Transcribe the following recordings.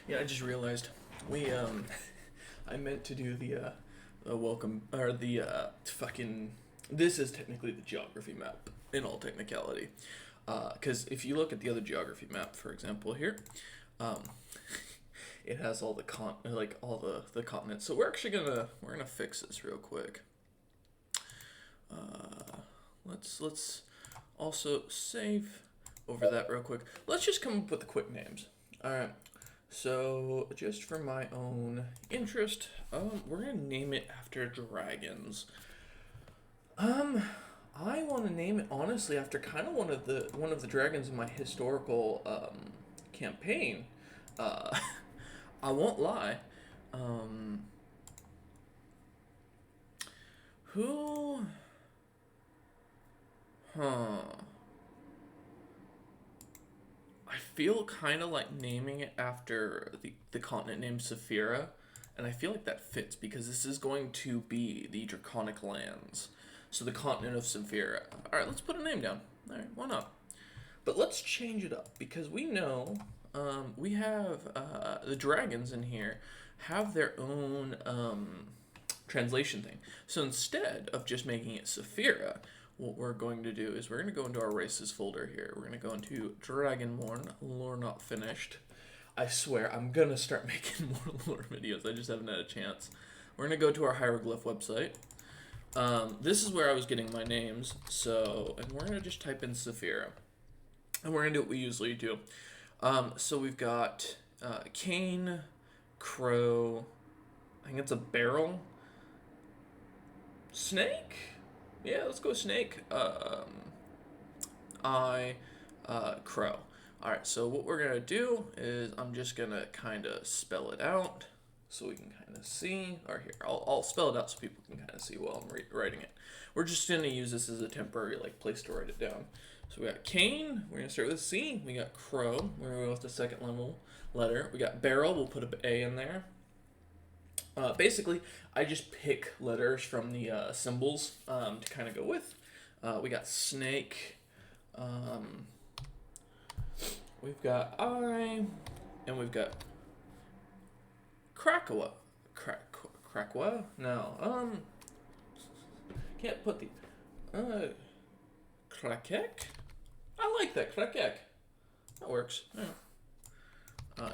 Yeah, I just realized we I meant to do the welcome or the fucking. This is technically the geography map in all technicality, because if you look at the other geography map, for example, here, um, it has all the like all the continents. So we're gonna fix this real quick. Let's also save over that real quick. Let's just come up with the quick names. All right. So, just for my own interest, we're gonna name it after dragons. Um, I want to name it honestly after kind of one of the dragons in my historical campaign. Uh, I won't lie. Um, who? Huh. I feel kind of like naming it after the continent named Saphira, and I feel like that fits because this is going to be the Draconic Lands. So the continent of Saphira. Alright, let's put a name down. Alright, why not? But let's change it up because we know we have the dragons in here have their own translation thing. So instead of just making it Saphira, what we're going to do is we're going to go into our races folder here. We're going to go into Dragonborn, lore not finished. I swear, I'm going to start making more lore videos. I just haven't had a chance. We're going to go to our hieroglyph website. This is where I was getting my names. And we're going to just type in Saphira. And we're going to do what we usually do. So we've got Cane, Crow, I think it's a barrel, Snake? Yeah, let's go snake. I, crow. Alright, so what we're gonna do is I'm just gonna kind of spell it out so we can kind of see. Or here, I'll spell it out so people can kind of see while I'm writing it. We're just gonna use this as a temporary like place to write it down. So we got cane. We're gonna start with C. We got crow. We're gonna go with the second level letter. We got barrel. We'll put an A in there. Basically, I just pick letters from the symbols to kind of go with. We got snake. Um, we've got I, and we've got Krakoa. Krakoa? No. Can't put the. Krakek? I like that. Krakek. That works. Yeah.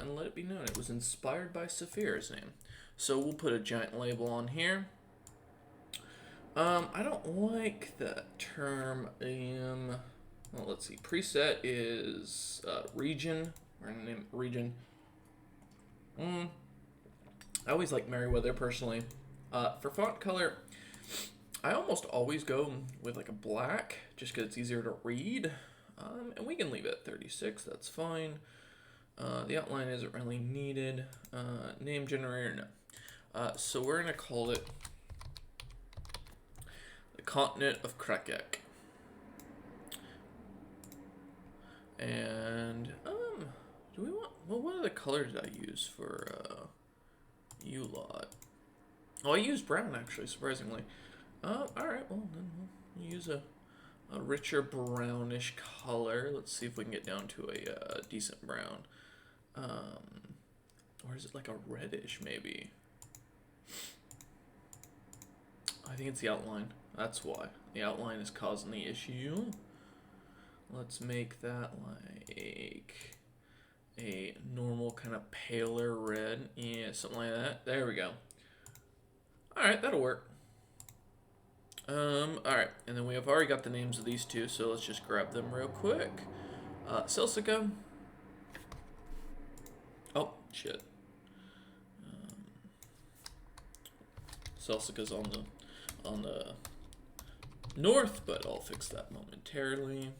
And let it be known it was inspired by Saphira's name. So we'll put a giant label on here. I don't like that term. Well, let's see. Preset is region. We're gonna name it region. I always like Merriweather personally. For font color, I almost always go with like a black, just because it's easier to read. And we can leave it at 36. That's fine. The outline isn't really needed. Name generator, no. So we're gonna call it the continent of Krakek. And do we want? Well, what other colors did I use for U-Lot? Oh, I used brown actually, surprisingly. All right. Well, then we'll use a richer brownish color. Let's see if we can get down to a decent brown. Or is it like a reddish maybe? I think it's the outline. That's why. The outline is causing the issue. Let's make that like a normal kind of paler red. Yeah, something like that. There we go. Alright, that'll work. Alright, and then we have already got the names of these two, so let's just grab them real quick. Celsica. Oh, shit. Celsica's on the north, but I'll fix that momentarily.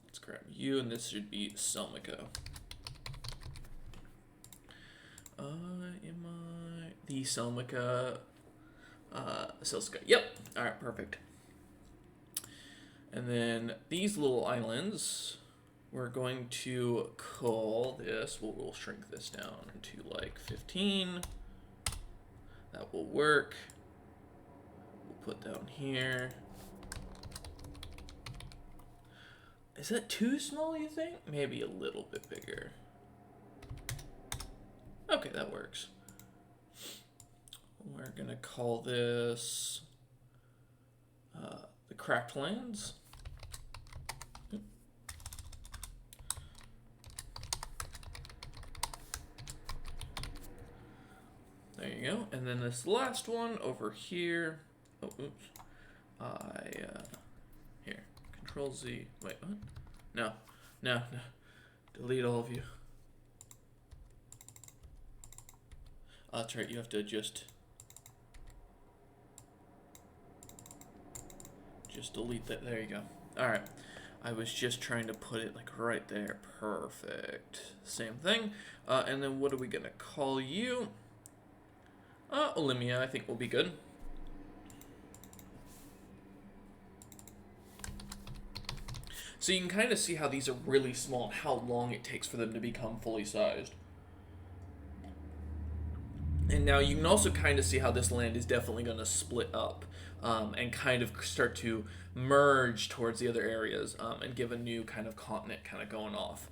Let's grab you, and this should be Selmica. Am I the Selmica? Celsica. Yep. All right, perfect. And then these little islands, we're going to call this. We'll shrink this down to like 15. That will work. We'll put down here. Is that too small, you think? Maybe a little bit bigger. Okay, that works. We're gonna call this the Cracked Lands. There you go. And then this last one over here. Oh, oops. Here. Control Z. Wait, what? No. No, no. Delete all of you. Oh, that's right. You have to just delete that. There you go. All right. I was just trying to put it like right there. Perfect. Same thing. And then what are we going to call you? Olimia, I think will be good. So you can kind of see how these are really small and how long it takes for them to become fully sized. And now you can also kind of see how this land is definitely going to split up and kind of start to merge towards the other areas and give a new kind of continent kind of going off,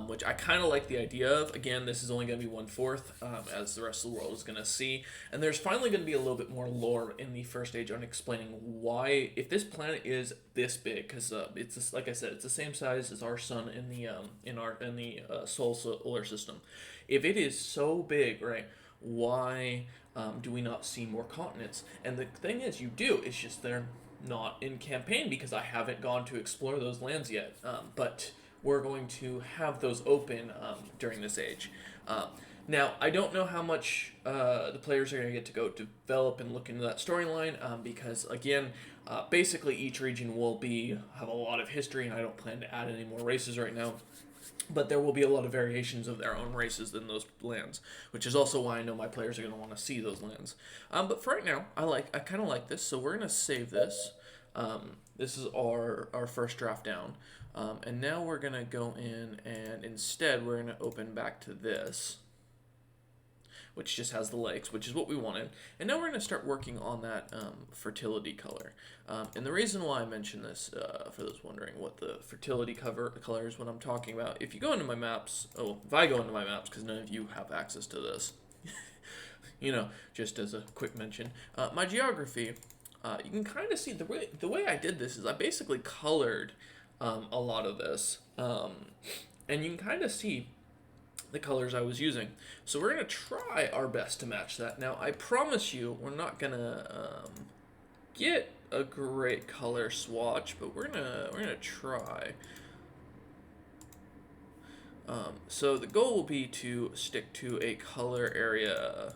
which I kind of like the idea of. Again, this is only going to be 1/4 as the rest of the world is going to see. And there's finally going to be a little bit more lore in the first age on explaining why, if this planet is this big, because it's just, like I said, it's the same size as our sun in the solar system. If it is so big, right? Why do we not see more continents? And the thing is, you do. It's just they're not in campaign because I haven't gone to explore those lands yet. But we're going to have those open during this age. Now, I don't know how much the players are going to get to go develop and look into that storyline because, again, basically each region will have a lot of history, and I don't plan to add any more races right now. But there will be a lot of variations of their own races in those lands, which is also why I know my players are going to want to see those lands. But for right now, I kind of like this, so we're going to save this. This is our first draft down. And now we're going to go in, and instead we're going to open back to this, which just has the lakes, which is what we wanted. And now we're going to start working on that fertility color. And the reason why I mention this, for those wondering what the fertility color is, what I'm talking about, if you go into my maps, if I go into my maps, because none of you have access to this, just as a quick mention, my geography, you can kind of see the way I did this is I basically colored a lot of this. And you can kind of see the colors I was using. So we're going to try our best to match that. Now, I promise you, we're not going to get a great color swatch, but we're gonna try. So the goal will be to stick to a color area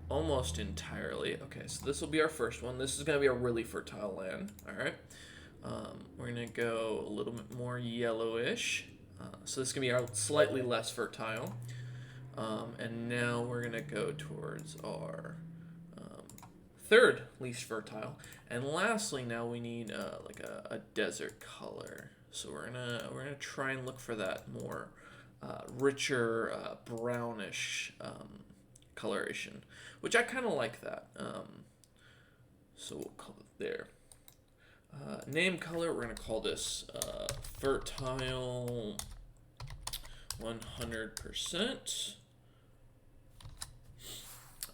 almost entirely. Okay, so this will be our first one. This is going to be a really fertile land. All right. We're going to go a little bit more yellowish. So this is going to be our slightly less fertile. And now we're going to go towards our third least fertile. And lastly, now we need like a desert color. So we're gonna try and look for that more richer brownish coloration, which I kind of like that. So we'll call it there. Name color, we're gonna call this fertile 100%.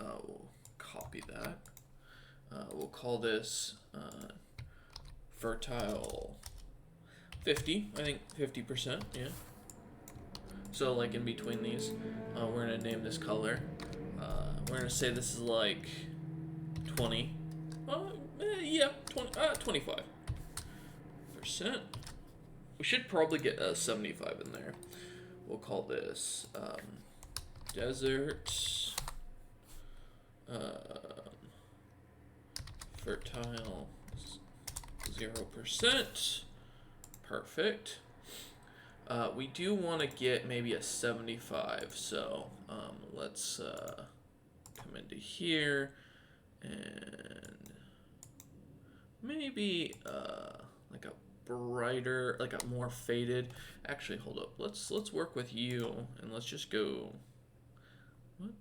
We'll copy that. We'll call this fertile 50. I think 50%, yeah. So like in between these, we're gonna name this color. We're gonna say this is like 20. Yeah, 25%. We should probably get a 75 in there. We'll call this desert fertile 0%. Perfect. We do want to get maybe a 75, so let's come into here and maybe like a brighter, like a more faded. Actually, hold up. Let's work with you and let's just go. What?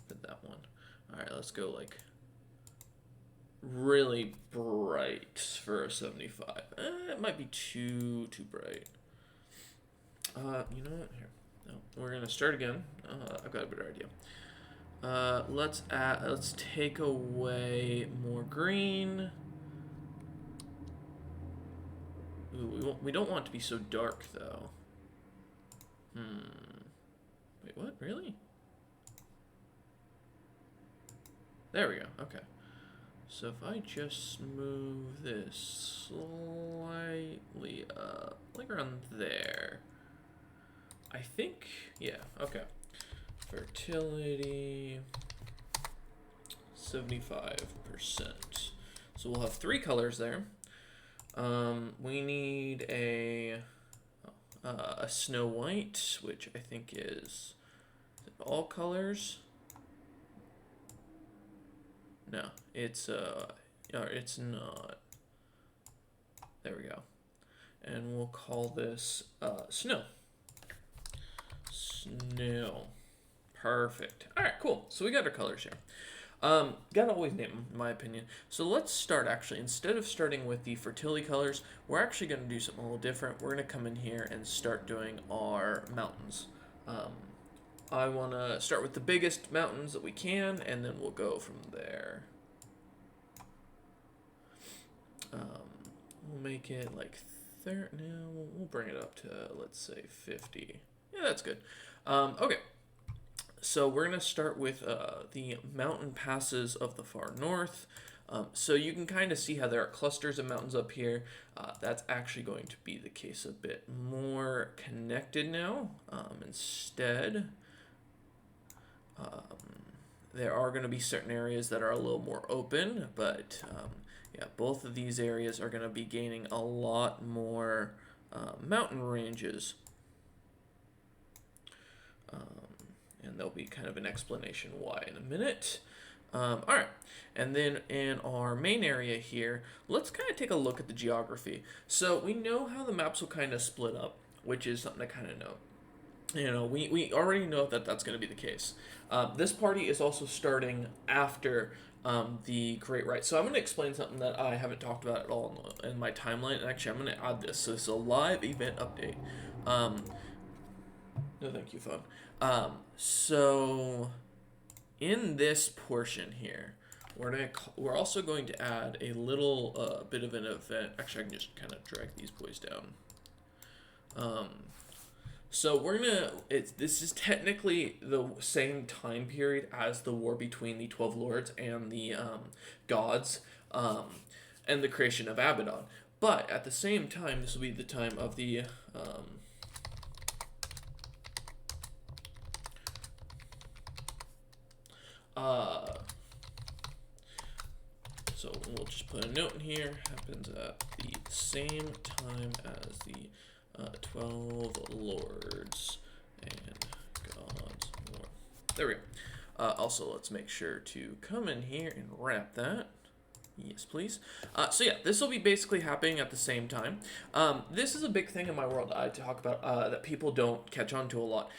Did that one? All right, let's go like really bright for a 75. It might be too bright. You know what? Here. No, we're gonna start again. I've got a better idea. Let's take away more green. Ooh, we don't want it to be so dark though. Wait, what? Really? There we go. Okay. So if I just move this slightly up, like around there, I think, yeah, okay. Fertility, 75%. So we'll have 3 colors there. We need a Snow White, which I think is all colors. No, it's not. There we go. And we'll call this Snow. Snow. Perfect. All right, cool. So we got our colors here. Gotta always name them, in my opinion. So let's start, actually. Instead of starting with the fertility colors, we're actually going to do something a little different. We're going to come in here and start doing our mountains. I want to start with the biggest mountains that we can, and then we'll go from there. We'll make it like 30. No, we'll bring it up to, let's say, 50. Yeah, that's good. Okay. So we're going to start with the mountain passes of the far north. So you can kind of see how there are clusters of mountains up here. That's actually going to be the case a bit more connected now. Instead, there are going to be certain areas that are a little more open, but yeah, both of these areas are going to be gaining a lot more mountain ranges. And there'll be kind of an explanation why in a minute. All right, and then in our main area here, let's kind of take a look at the geography. So we know how the maps will kind of split up, which is something to kind of note. You know, we already know that that's going to be the case. This party is also starting after the Great Right. So I'm going to explain something that I haven't talked about at all in my timeline. And actually, I'm going to add this. So it's a live event update. No, thank you, phone. So in this portion here, we're also going to add a little bit of an event. Actually, I can just kind of drag these boys down. So we're gonna. This is technically the same time period as the war between the 12 lords and the gods, and the creation of Abaddon. But at the same time, this will be the time of the so we'll just put a note in here. Happens at the same time as the 12 lords and gods war. There we go. Also, let's make sure to come in here and wrap that. Yes, please. So yeah, this will be basically happening at the same time. This is a big thing in my world I talk about that people don't catch on to a lot.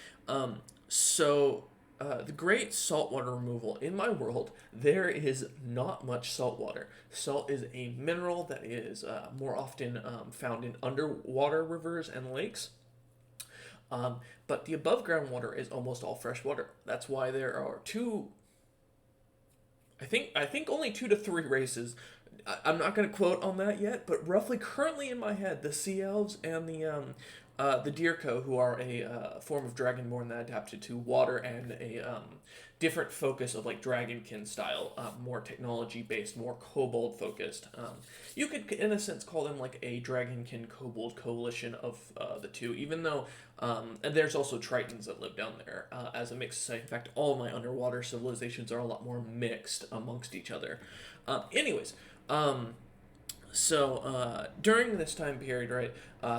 The great saltwater removal. In my world, there is not much saltwater. Salt is a mineral that is more often found in underwater rivers and lakes. But the above ground water is almost all fresh water. That's why there are I think only 2 to 3 races. I'm not going to quote on that yet, but roughly currently in my head, the Sea Elves and the Deerko, who are a form of Dragonborn that adapted to water and a different focus of like Dragonkin style, more technology based, more kobold focused. You could, in a sense, call them like a Dragonkin kobold coalition of the two, even though and there's also Tritons that live down there as a mixed society. In fact, all my underwater civilizations are a lot more mixed amongst each other. Anyways. So during this time period, right,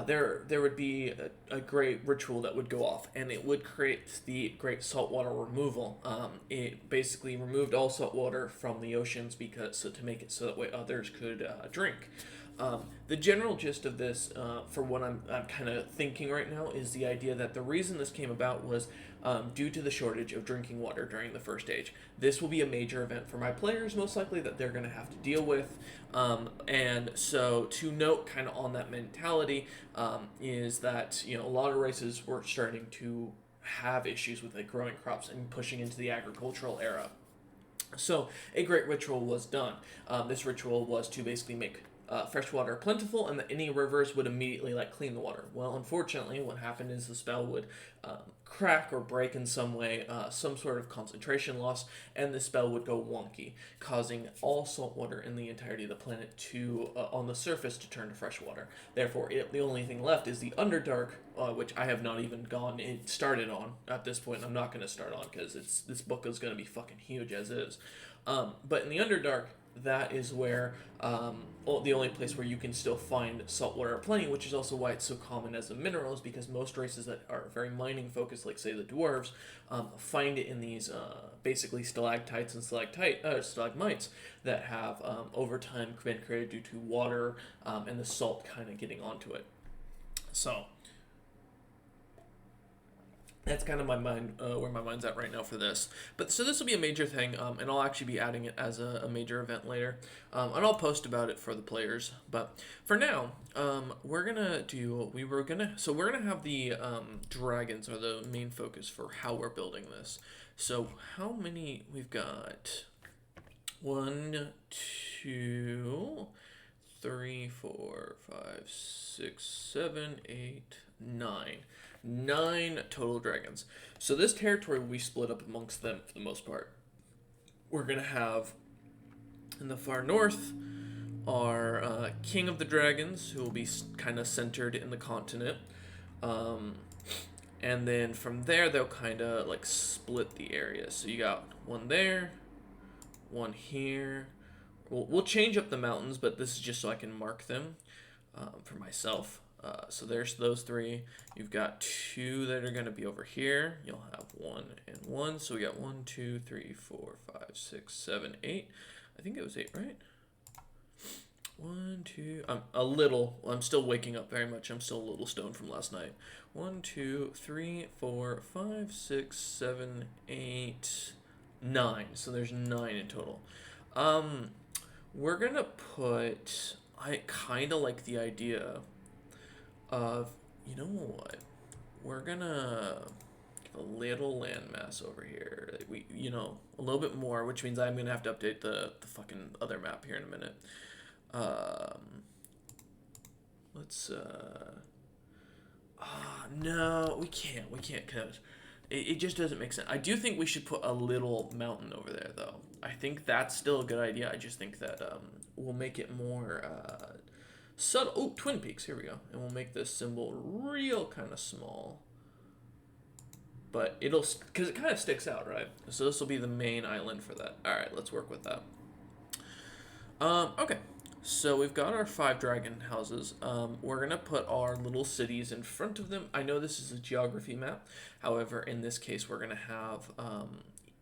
there would be a great ritual that would go off, and it would create the great saltwater removal. It basically removed all salt water from the oceans to make it so that way others could drink. The general gist of this, for what I'm kind of thinking right now, is the idea that the reason this came about was due to the shortage of drinking water during the first age. This will be a major event for my players, most likely, that they're going to have to deal with. And so, to note kind of on that mentality, is that, a lot of races were starting to have issues with like growing crops and pushing into the agricultural era. So a great ritual was done. This ritual was to basically make fresh water plentiful, and that any rivers would immediately like clean the water. Well, unfortunately, what happened is the spell would crack or break in some way, some sort of concentration loss, and the spell would go wonky, causing all salt water in the entirety of the planet to, on the surface, to turn to fresh water. Therefore, the only thing left is the Underdark, which I have not even started on at this point. I'm not going to start on because this book is going to be fucking huge as is. But in the Underdark, that is where the only place where you can still find saltwater plenty, which is also why it's so common as a mineral, is because most races that are very mining focused, like say the dwarves, find it in these basically stalactites and stalagmites that have over time been created due to water and the salt kind of getting onto it. So that's kind of my mind, where my mind's at right now for this. But so this will be a major thing, and I'll actually be adding it as a major event later, and I'll post about it for the players. But for now, we're gonna have the dragons are the main focus for how we're building this. So how many we've got? 1, 2, 3, 4, 5, 6, 7, 8, 9. 9 total dragons. So this territory will be split up amongst them for the most part. We're going to have, in the far north, our King of the Dragons, who will be kind of centered in the continent. And then from there, they'll kind of like split the area. So you got one there, one here. We'll change up the mountains, but this is just so I can mark them for myself. So there's those 3. You've got 2 that are going to be over here. You'll have 1 and 1. So we got 1, 2, 3, 4, 5, 6, 7, 8. I think it was 8, right? 1, 2. I'm still waking up very much. I'm still a little stoned from last night. 1, 2, 3, 4, 5, 6, 7, 8, 9. So there's 9 in total. We're going to put... I kind of like the idea of, you know what, we're gonna give a little landmass over here. A little bit more, which means I'm gonna have to update the fucking other map here in a minute. No, we can't, because it just doesn't make sense. I do think we should put a little mountain over there, though. I think that's still a good idea. I just think that we'll make it more subtle. Oh, Twin Peaks, here we go. And we'll make this symbol real kind of small. But because it kind of sticks out, right? So this will be the main island for that. All right, let's work with that. Okay, so we've got our 5 dragon houses. We're going to put our little cities in front of them. I know this is a geography map. However, in this case, we're going to have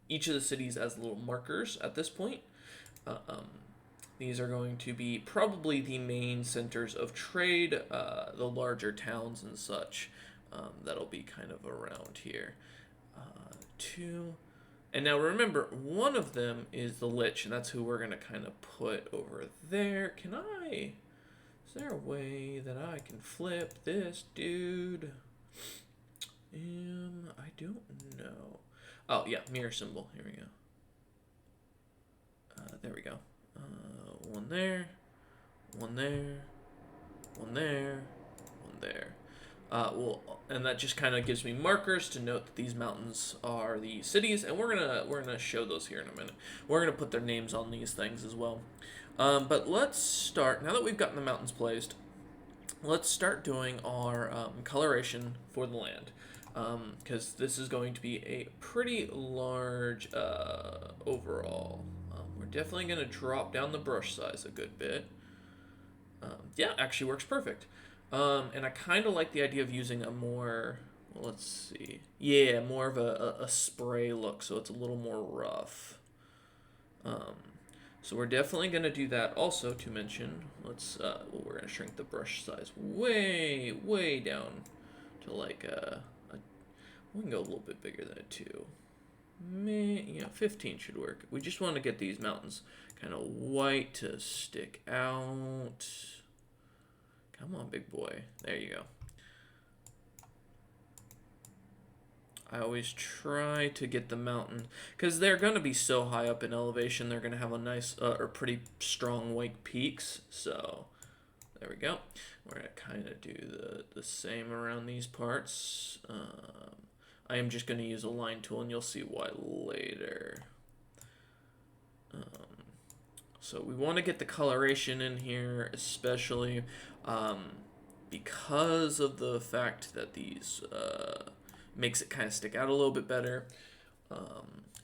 each of the cities as little markers at this point. These are going to be probably the main centers of trade, the larger towns and such. That'll be kind of around here. 2. And now remember, one of them is the Lich, and that's who we're going to kind of put over there. Is there a way that I can flip this dude? I don't know. Oh, yeah, mirror symbol. Here we go. There we go. One there, one there, one there, one there. And that just kind of gives me markers to note that these mountains are the cities, and we're gonna show those here in a minute. We're gonna put their names on these things as well. But let's start, now that we've gotten the mountains placed, let's start doing our coloration for the land. Because this is going to be a pretty large overall. We're definitely going to drop down the brush size a good bit. Yeah, actually works perfect. And I kind of like the idea of using a more, let's see. Yeah, more of a spray look, so it's a little more rough. So we're definitely going to do that. Also, to mention, we're going to shrink the brush size way down to like we can go a little bit bigger than a 2. 15 should work. We just want to get these mountains kind of white to stick out. Come on, big boy. There you go. I always try to get the mountain, because they're going to be so high up in elevation, they're going to have a nice, or pretty strong white peaks, so there we go. We're going to kind of do the same around these parts. I am just going to use a line tool, and you'll see why later. So we want to get the coloration in here, especially because of the fact that these... makes it kind of stick out a little bit better,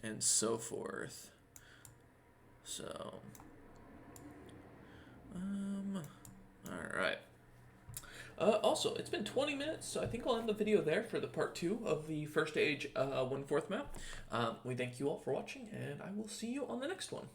and so forth. So, all right. Also, it's been 20 minutes, so I think I'll end the video there for the part 2 of the First Age 1/4 map. We thank you all for watching, and I will see you on the next one.